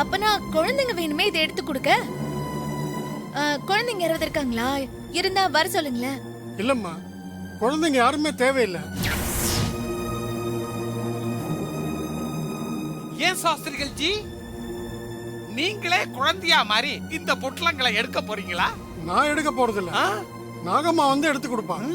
அப்பனா குழந்தைங்க வேணுமே இதை எடுத்து கொடுக்க. குழந்தைங்க யாராவது இருக்காங்களா? இருந்தா வர சொல்லுங்களேன். இல்லம்மா, குழந்தைங்க யாருமே தேவையில்லை. ஏன் சாஸ்திரிகள் ஜி, நீங்களே குழந்தையா மாதிரி இந்த பொட்டலங்களை எடுக்க போறீங்களா? நான் எடுக்க போறதில்ல, நாகம்மா வந்து எடுத்து கொடுப்பாங்க.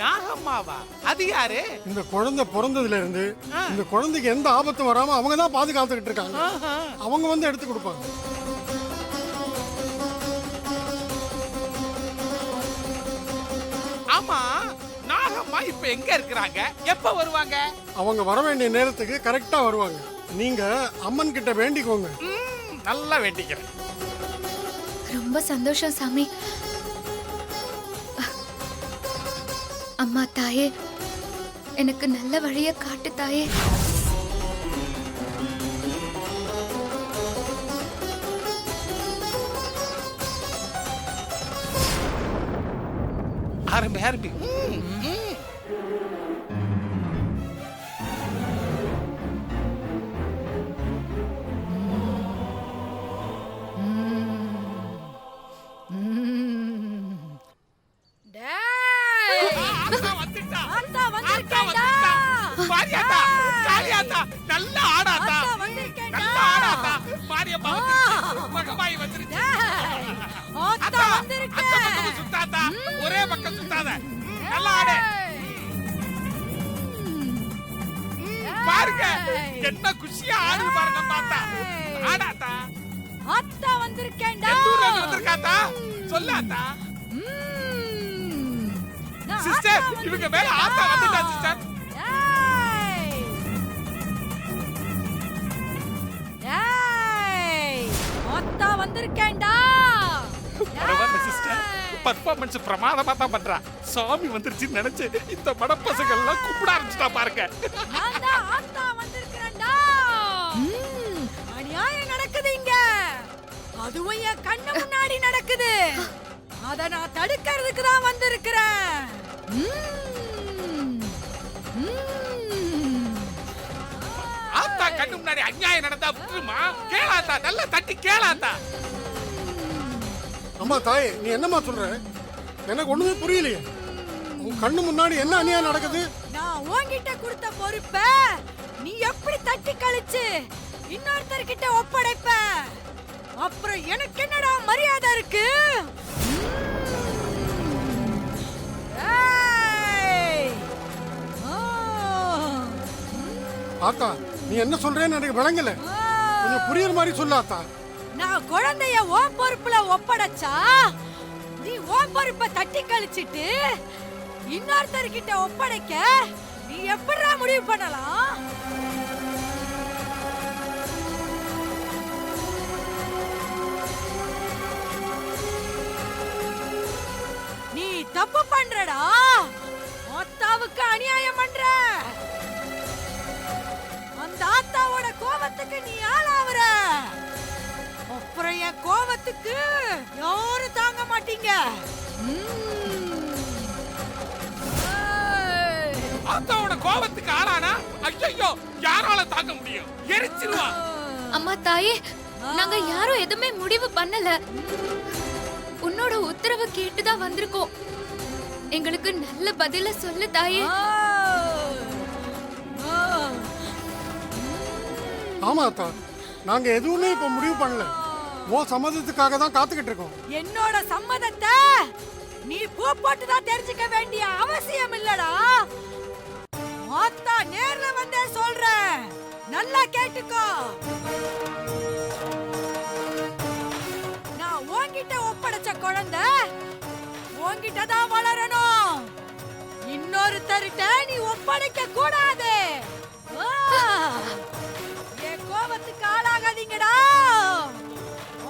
நாகம்மாவா? அது யாரு? இந்த குழந்தை பிறந்ததுல இருந்து இந்த குழந்தைக்கு எந்த ஆபத்தும் வராம அவங்க தான் பாதுகாத்துக்கிட்டு இருக்காங்க. அவங்க வந்து எடுத்து கொடுப்பாங்க. ஆமா, நாகம்மா இப்ப எங்க இருக்கிறாங்க? எப்ப வருவாங்க? அவங்க வர வேண்டிய நேரத்துக்கு கரெக்டா வருவாங்க. நீங்க அம்மன் கிட்ட வேண்டிக்கோங்க. நல்லா வேண்டிக்கிறேன். ரொம்ப சந்தோஷம் சாமி. அம்மா தாயே, எனக்கு நல்ல வழிய காட்டு தாயே. ஆரம்பி ஆரம்பி. ஒரே பக்கம் சுத்தாத, நல்லா ஆடு. பாருங்க என்ன குஷியா ஆடு பாருங்க. பார்த்தா ஆடாத்தா அத்தா வந்திருக்கேன்டா. வந்திருக்காத்தா சொல்லாத்தா. சிஸ்டர், இவங்க மேல ஆத்தா வந்துட்டா சிஸ்டர். அத்தா வந்திருக்கேன்டா. பரவாயில்ல சிஸ்டர், பர்ஃபார்மன்ஸ் பிரமாதமா தான் பண்றா. சாமி வந்துருச்சுன்னு நினைச்சு இந்த மடப்பசங்க எல்லாம் கூப்பிட ஆரம்பிச்சுட்டா பாருங்க. அத்தா வந்திருக்கேன்டா. அநியாயம் நடக்குது இங்க, அதுவும் என் கண்ணு முன்னாடி நடக்குது. அத நான் தடுக்கிறதுக்கு தான் வந்திருக்கிறேன். ஆத்தா கண்ணு முன்னாடி அநியாயம் நடந்தா விட்டுருமா? கேளாத்தா, நல்லா தட்டி கேளாத்தா. அம்மா தாயே, நீ என்னம்மா சொல்ற? எனக்கு ஒண்ணுமே புரியலையே. உன் கண்ணு முன்னாடி என்ன அநியாயம் நடக்குது? நான் உன்கிட்ட கொடுத்த பொறுப்பை நீ எப்படி தட்டி கழிச்சு இன்னொருத்தர்கிட்ட ஒப்படைப்ப? அப்புறம் எனக்கு என்னடா மரியாதை இருக்கு? ஆத்தா, நீ என்ன சொல்றேன்னு எனக்கு விளங்கல. கொஞ்சம் புரியுற மாதிரி சொல்ல ஆத்தா. நான் குழந்தைய ஓ பொறுப்புல ஒப்படைச்சா நீ ஓ பொறுப்பை தட்டி கழிச்சிட்டு இன்னொருத்தர்கிட்ட ஒப்படைக்க நீ எப்படிடா முடிவு பண்ணலாம்? நீ தப்பு பண்றடா. ஆத்தாவுக்கு அநியாயம் பண்ற. அந்த ஆத்தாவோட கோபத்துக்கு நீ ஆளாவற. அப்புறம் என் கோபத்துக்கு யாரும் தாங்க மாட்டீங்க. ஆத்தாவோட கோபத்துக்கு ஆளானா ஐயோ யாரால தாங்க முடியும்? எரிச்சிருவா. அம்மா தாயே, நாங்க யாரும் எதுவுமே முடிவு பண்ணல. உன்னோட உத்தரவு கேட்டுதான் வந்திருக்கோம். எங்களுக்கு நல்ல பதில சொல்லு தாயே. ஆமா அத்தா, நாங்க எதுவுமே இப்ப முடிவு பண்ணல. உன் சம்மதத்துக்காக தான் காத்துக்கிட்டு இருக்கோம். என்னோட சம்மதத்தை நீ பூ போட்டு தான் தெரிஞ்சுக்க வேண்டிய அவசியம் இல்லடா. ஆத்தா நேர்ல வந்தே சொல்றேன், நல்லா கேட்டுக்கோ. நான் உன்கிட்ட ஒப்படைச்ச குழந்தை உன்கிட்ட தான் வளரணும். இன்னொருத்தர்கிட்ட நீ ஒப்படைக்க கூடாது. என் கோபத்துக்கு ஆளாகாதீங்கடா.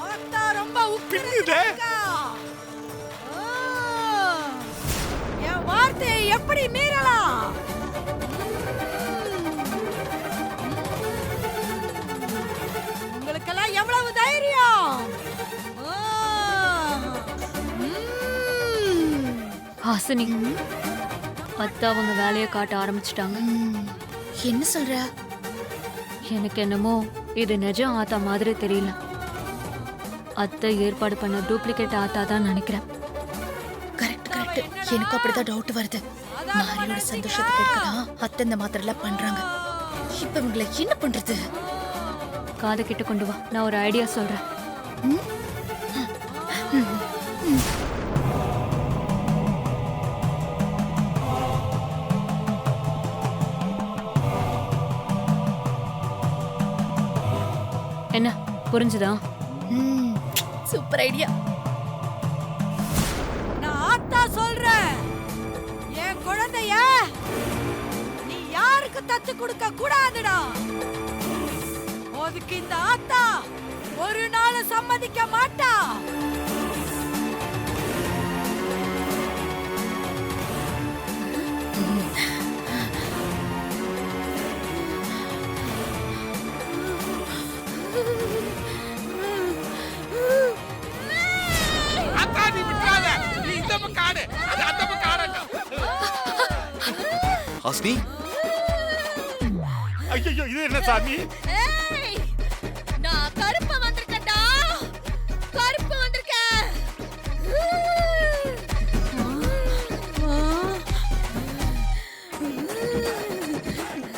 ஆத்தா ரொம்ப பின்னுதே. என் வார்த்தையை எப்படி மீறலாம்? உங்களுக்கெல்லாம் எவ்வளவு தைரியம்? ஹாசினி, அத்தை அவங்க வேலையை காட்ட ஆரம்பிச்சிட்டாங்க. என்ன சொல்ற? எனக்கு என்னமோ இது நிஜம் ஆத்தா மாதிரி தெரியல. அத்தை ஏற்பாடு பண்ண டூப்ளிகேட் ஆத்தா தான் நினைக்கிறேன். Correct correct. எனக்கு அப்படிதான் டவுட் வருது. மாரியோட சந்தோஷத்துக்கு இருக்கதான் அத்தை இந்த மாதிரி எல்லாம் பண்றாங்க. இப்ப இவங்களை என்ன பண்றது? காது கிட்ட கொண்டு வா, நான் ஒரு ஐடியா சொல்றேன். என்ன புரிஞ்சுதா? Super idea. நான் ஆத்தா சொல்றேன், என் குழந்தைய நீ யாருக்கு தத்து கொடுக்க கூடாதுடா. அதுக்கு இந்த ஆத்தா ஒரு நாள் சம்மதிக்க மாட்டா. அத்தா நீ விட்டுறாத. நீ இந்த பக்கம் ஆடு, அது அந்த பக்கம் ஆடட்டும். ஹாசினி, ஐயோ இது என்ன சாமி? ஏய், நான் கருப்பு வந்திருக்கேன்டா. கருப்பு வந்திருக்கேன்.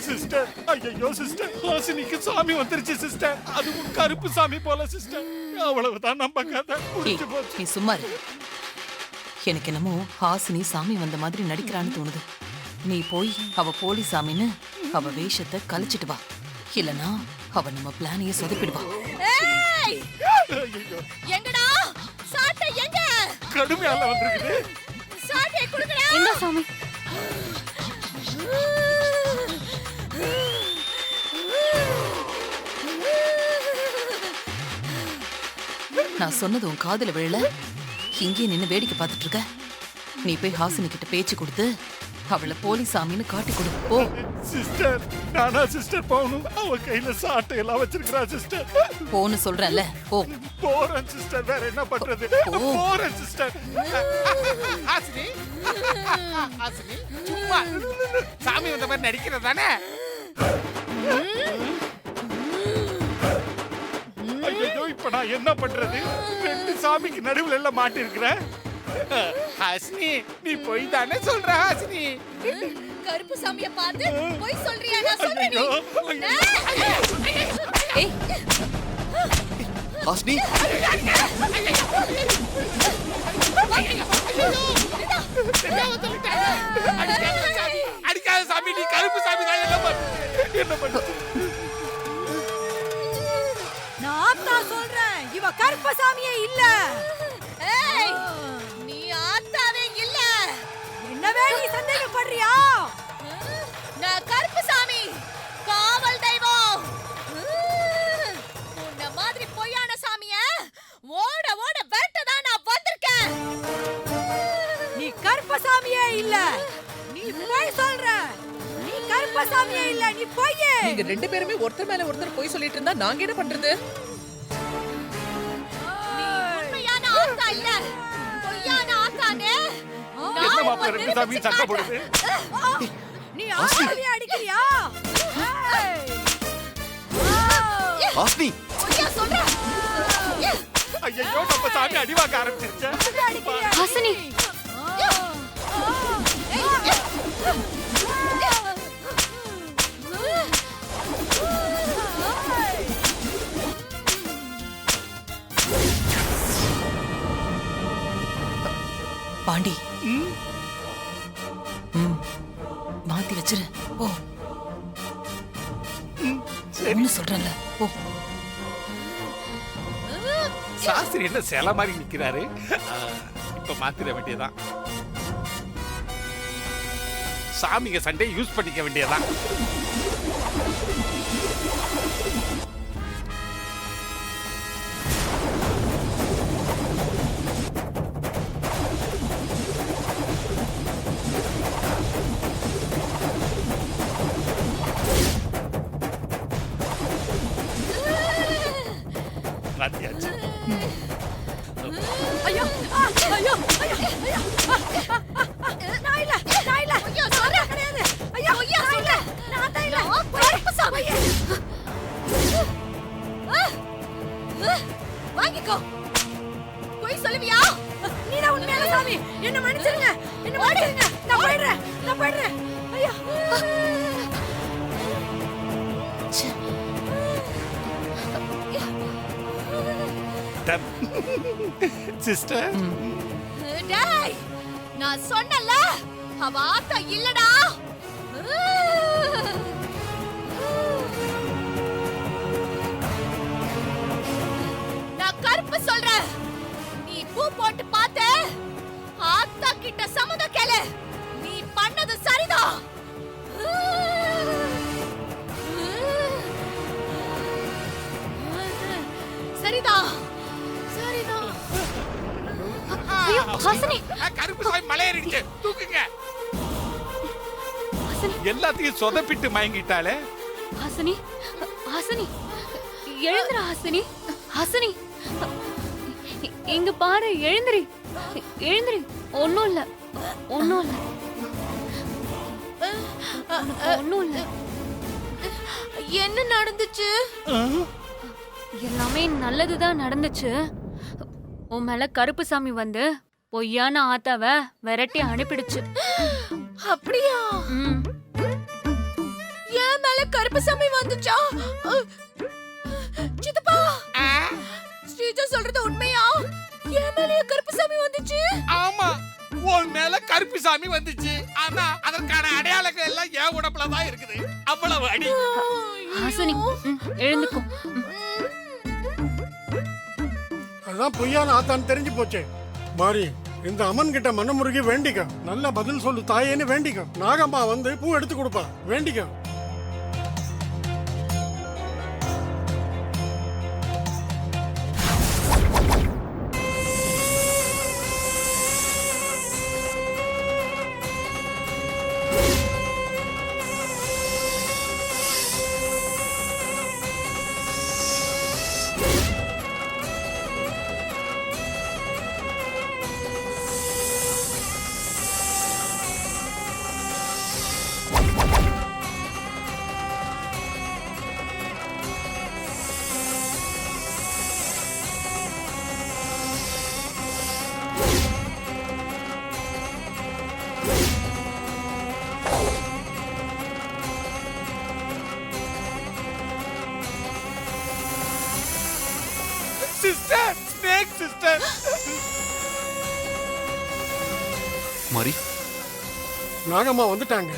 சிஸ்டர், ஐயோ சிஸ்டர், ஹாசினிக்கு சாமி வந்துருச்சு சிஸ்டர். அதுவும் கருப்பு சாமி போல சிஸ்டர். அவ்வளவுதான் நம்ம கதை முடிஞ்சு போச்சு. நீ சும்மா இரு. எனக்கு என்னமோ ஹாசினி சாமி வந்த மாதிரி நடிக்கிறான்னு தோணுது. நீ போய் அவ போலி சாமின்னு அவ வேஷத்தை கழிச்சிட்டு வா. இல்லனா அவ நம்ம பிளானையே சொதப்பிடுவா. ஏய், ஐயோ, எங்கடா சாட்டை? எங்க கடுமையால வந்திருக்குது. சாட்டை குடுங்கடா. என்ன சாமி? நான் சொன்னது உன் காதுல விழல. இங்கே நின்னு வேடிக்கை பார்த்துட்டு இருக்க. நீ போய் ஹாசினி கிட்ட பேச்சு கொடுத்து அவளை போலி சாமின்னு காட்டி கொடு. போ. சிஸ்டர், நானா சிஸ்டர் போகணும்? அவ கையில சாட்டை எல்லாம் வச்சிருக்கா சிஸ்டர். போன்னு சொல்றேன்ல, போ. போறேன் சிஸ்டர், வேற என்ன பண்றது? போறேன் சிஸ்டர். ஹாசினி, ஹாசினி சும்மா சாமி வந்த மாதிரி நடிக்கிறது தானே? ஐயோ, இப்ப நான் என்ன பண்றது? ரெண்டு சாமிக்கு நடுவுல எல்லாம் மாட்டி இருக்கிறேன். ஹாசினி, நீ போய் தானே சொல்ற? ஹாசினி, கருப்பு சாமியை பார்த்து போய் சொல்றியா? நான் சொல்றேன். ஏய், ஹாசினி, அடிக்காத சாமி, நீ கருப்பு சாமி தான். என்ன பண்றது? நான் ஆத்தா சொல்றேன், இவ கருப்ப சாமியே இல்ல. ஏய், நீ ஆத்தாவே இல்ல. என்னவே நீ சந்தேகப்படுறியா? நான் கருப்பு சாமி, காவல் தெய்வம். உன்ன மாதிரி பொய்யான சாமிய ஓட ஓட வேட்டதான் நான் வந்திருக்கேன். நீ கருப்ப சாமியே இல்ல. நீ போய் சொல்ற. நீ கருப்ப சாமியே இல்ல, நீ பொய்யே. நீங்க ரெண்டு பேருமே ஒருத்தர் மேல ஒருத்தர் போய் சொல்லிட்டு இருந்தா நாங்க என்ன பண்றது? நீ உண்மையான ஆத்தா இல்ல, பொய்யான ஆத்தானே. என்ன மாப்பிள்ளை ரெண்டு சாமி சண்டை போடுது? நீ ஆத்தாவே அடிக்கிறியா? ஹாசினி, பொய்யா சொல்ற? ஐயோ, நம்ம சாமி அடி வாங்க ஆரம்பிச்சிருச்சு. ஹாசினி, பாண்டி. மாத்தி வச்சிரு. போ. ஒண்ணு சொல்றேன்ல, போ. சாஸ்திரி என்ன சில மாதிரி நிக்கிறாரு? இப்ப மாத்திர வேண்டியதான். சாமிங்க சண்டை யூஸ் பண்ணிக்க வேண்டியதான். மாத்தியாச்சு. ஐயோ ஐயோ ஐயோ ஐயோ ஓடிடுங்க. நான் போயிடுறேன். ஐயா. சிஸ்டர் டேய் நான் சொன்னல அவ ஆத்தா இல்லடா. நான் கருப்பு சொல்றேன். நீ பூ போட்டு பார்த்து ஆத்தா கிட்ட சம்மதம் கேளு. நீ பண்ணது சரிதான். சரிதான். ஐயோ ஹாசினி, கருப்பு சாமி மலையேறிடுச்சு, தூக்குங்க. ஹாசினி, எல்லாத்தையும் சொதப்பிட்டு மயங்கிட்டாளே. ஹாசினி, ஹாசினி, எழுந்துரு ஹாசினி. ஹாசினி, இங்க பாரு, எழுந்திரி. ஒண்ணும் இல்ல. என்ன நடந்துச்சு? எல்லாமே நல்லதுதான் நடந்துச்சு. உன் மேல கருப்பு சாமி வந்து பொய்யான ஆத்தாவ விரட்டி அனுப்பிடுச்சு. அப்படியா? ம். என் மேல கருப்பு சாமி வந்துச்சா? சித்தப்பா, ஸ்ரீஜா சொல்றது உண்மையா? என் மேல கருப்பு சாமி வந்துச்சு? ஆமா, உன் மேல கருப்பு சாமி வந்துச்சு. ஆனா அதற்கான அடையாளங்கள் எல்லாம் என் உடம்புல தான் இருக்குது. அவ்வளவு அடி. ஹாசினி, எழுந்துக்கும். அதான் பொய்யான ஆத்தான்னு தெரிஞ்சு போச்சே. மாறி, இந்த அம்மன் கிட்ட மனமுருகி வேண்டிக்க. நல்ல பதில் சொல்லு தாயேன்னு வேண்டிக்க. நாகம்மா வந்து பூ எடுத்து கொடுப்பா, வேண்டிக்க. Sister, snake sister. மாறி, நாகம்மா வந்துட்டாங்க.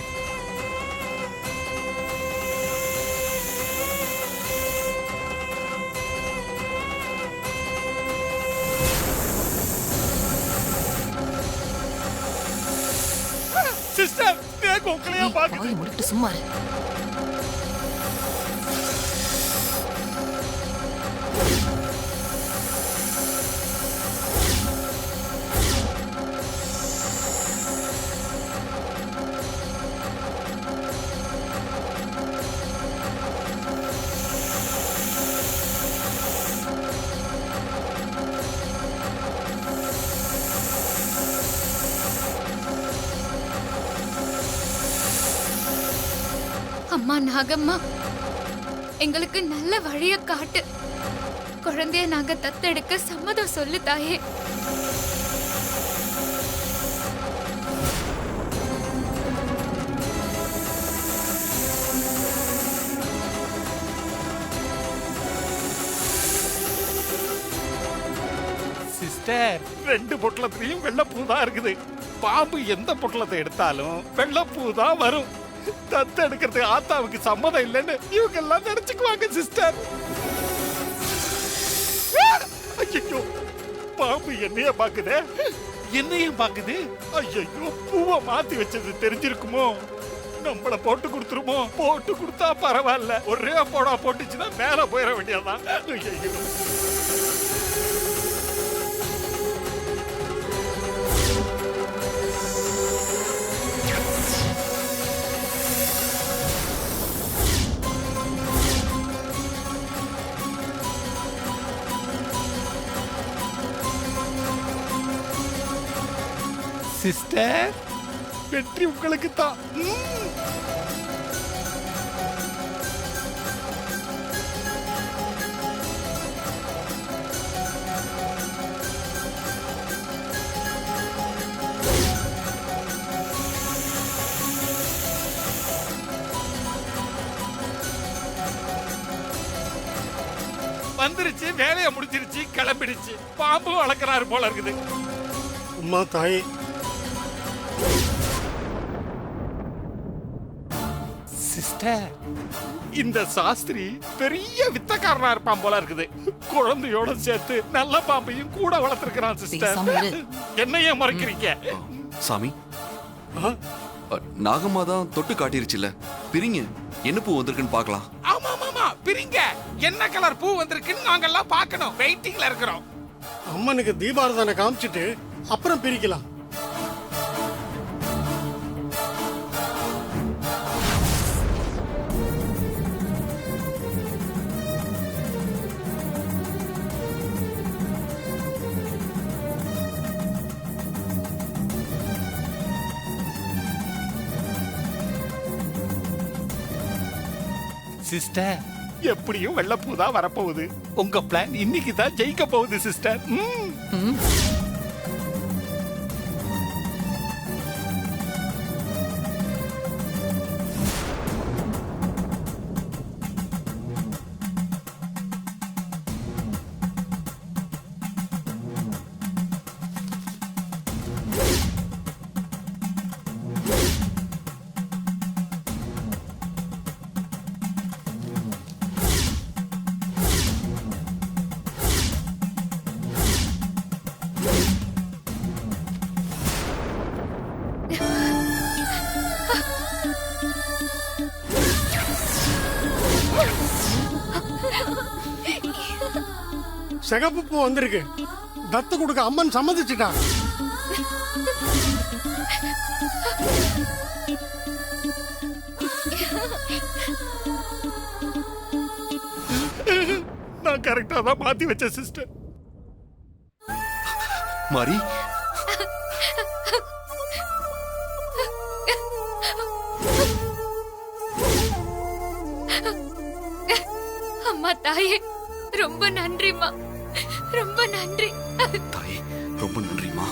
சிஸ்டர், ஸ்னேக் உங்களையா பாக்குது. வாயை மூடிட்டு சும்மா இரு. அம்மா நாகம்மா, எங்களுக்கு நல்ல வழிய காட்டு. குழந்தைய நாங்க தத்தெடுக்க சம்மதம் சொல்லு தாயே. சிஸ்டர், ரெண்டு பொட்டலத்திலையும் வெள்ளப்பூ தான் இருக்குது. பாம்பு எந்த பொட்டலத்தை எடுத்தாலும் வெள்ளப்பூ தான் வரும். தத்து எடுக்கிறதுக்கு ஆத்தாவுக்கு சம்மதம் இல்லைன்னு இவங்க எல்லாம் நினைச்சுக்குவாங்க சிஸ்டர். ஐயோ, பாம்பு என்னைய பாக்குதே, என்னையும் பாக்குது. ஐயோ, பூவை மாத்தி வச்சது தெரிஞ்சிருக்குமோ? நம்மள போட்டு கொடுத்துருமோ? போட்டு கொடுத்தா பரவாயில்ல, ஒரே போடா போட்டுச்சுன்னா மேல போயிட வேண்டியதான். ஐயோ, சிஸ்டர், வெற்றி உங்களுக்கு தான். வந்துருச்சு, வேலையை முடிச்சிருச்சு, கிளம்பிடுச்சு. பாம்பு வளர்க்கறாரு போல இருக்குது. அம்மா தாயே, சிஸ்டர், இந்த சாஸ்திரி பெரிய வித்தக்காரனா இருப்பான் போல இருக்குது. குழந்தையோட சேர்த்து நல்ல பாம்பையும் கூட வளர்த்திருக்கிறான் சிஸ்டர். பேசாம இரு. என்னையே மறைக்கிறீங்க? சாமி, ஆ? நாகம்மா தான் தொட்டு காட்டிருச்சுல, பிரிங்க, என்ன பூ வந்திருக்குன்னு பார்க்கலாம். ஆமா ஆமா, பிரிங்க. என்ன கலர் பூ வந்திருக்குன்னு நாங்கெல்லாம் பார்க்கணும். வெயிட்டிங்ல இருக்கிறோம். அம்மனுக்கு தீபாரதனை காமிச்சிட்டு அப்புறம் பிரிக்கலாம். சிஸ்டர், எப்படியும் வெள்ளப்பூ தான் வரப்போகுது. உங்க பிளான் இன்னைக்கு தான் ஜெயிக்க போகுது சிஸ்டர். சிகப்பு பூ வந்திருக்கு. தத்து கொடுக்க அம்மன் சம்மதிச்சுட்டான். நான் கரெக்டா தான் மாத்தி வச்சேன் சிஸ்டர். மாரி, அம்மா தாயே, ரொம்ப நன்றிம்மா, ரொம்ப நன்றி. தாயே, ரொம்ப நன்றிம்மா.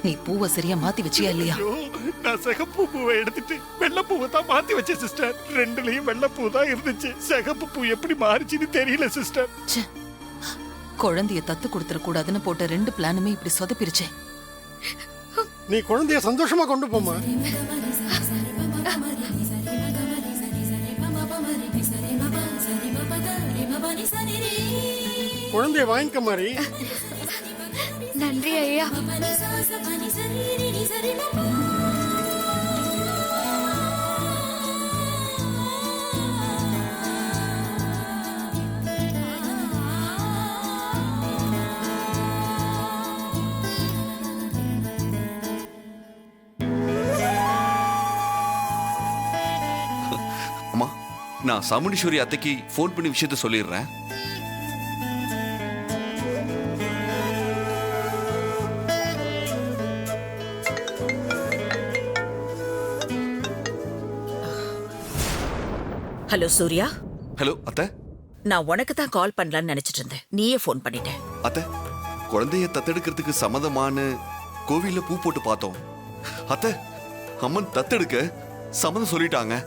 நீ பூவை சரியா மாத்தி வச்சியா இல்லையா? ஐயோ, நான் சிகப்பு பூவை எடுத்துட்டு வெள்ளைப்பூவை தான் மாத்தி வச்சேன் சிஸ்டர். ரெண்டுலயும் வெள்ளைப்பூ தான் இருந்துச்சு. சிகப்பு பூ எப்படி மாறிச்சுன்னு தெரியல சிஸ்டர். ச்சே, குழந்தைய தத்து கொடுத்துட கூடாதுன்னு போட்ட 2 பிளானுமே இப்படி சொதப்பிருச்சே. நீ குழந்தைய சந்தோஷமா கொண்டு போமா. குழந்தைய வாங்கிக்க மாதிரி. நன்றி ஐயா. அம்மா, நான் சாமுண்டீஸ்வரி அத்தைக்கு ஃபோன் பண்ணி விஷயத்த சொல்லிடுறேன். ஹலோ சூர்யா. ஹலோ அத்தை. நான் உனக்கு தான் கால் பண்ணலான்னு நினைச்சிட்டு இருந்தேன். நீயே ஃபோன் பண்ணிட்ட. அத்தை, குழந்தைய தத்தெடுக்கிறதுக்கு சம்மதமானு கோவில்ல பூ போட்டு பார்த்தோம். அத்தை, அம்மன் தத்தெடுக்க சம்மதம் சொல்லிட்டாங்க.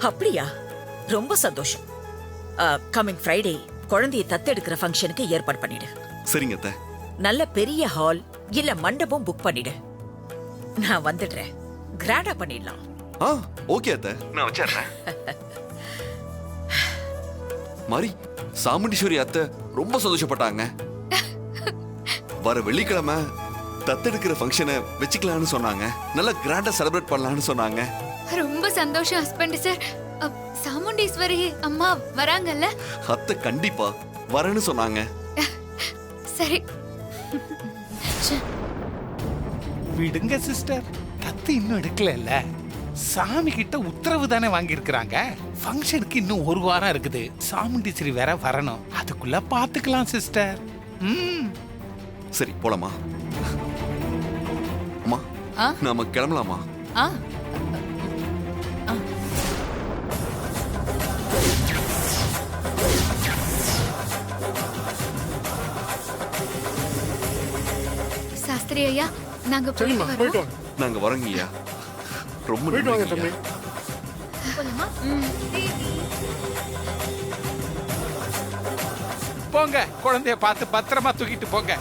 அப்படியா? ரொம்ப சந்தோஷம். கமிங் ஃப்ரைடே குழந்தைய தத்தெடுக்கிற ஃபங்க்ஷனுக்கு ஏற்பாடு பண்ணிடு. சரிங்க அத்தை. நல்ல பெரிய ஹால் இல்ல மண்டபம் புக் பண்ணிடு. நான் வந்துடுறேன். கிராண்டா பண்ணிடலாம். ஓகே அத்தை, நான் வச்சிடுறேன். மாரி, சாமுண்டீஸ்வரி அத்தை ரொம்ப சந்தோஷப்பட்டாங்க. வர வெள்ளிக்கிழமை தத்தெடுக்கிற ஃபங்க்ஷனை வச்சுக்கலாம்னு சொன்னாங்க. நல்லா கிராண்டா செலிப்ரேட் பண்ணலாம்னு சொன்னாங்க. ரொம்ப சந்தோஷம் ஹஸ்பண்ட் சார். சாமுண்டீஸ்வரி அம்மா வராங்கல்ல? அத்தை கண்டிப்பா வரேன்னு சொன்னாங்க. சரி. விடுங்க சிஸ்டர், தத்து இன்னும் எடுக்கல. சாமி கிட்ட உத்தரவு தானே வாங்கி இருக்கிறாங்க. ஃபங்க்ஷனுக்கு இன்னும் 1 வாரம் இருக்குது. சாமுண்டீஸ்வரி வேற வரணும். அதுக்குள்ள பாத்துக்கலாம் சிஸ்டர். சரி, போலாமா? அம்மா, நாம கிளம்பலாமா? சாஸ்திரி ஐயா, நாங்க சரிம்மா, போயிட்டு வாங்க. நாங்க வரோங்க ஐயா. ரொம்ப போயிட்டு வாங்க நன்றிங்க தம்பி. ஐயா. போலாமா? போங்க குழந்தைய பார்த்து பத்திரமா தூக்கிட்டு போங்க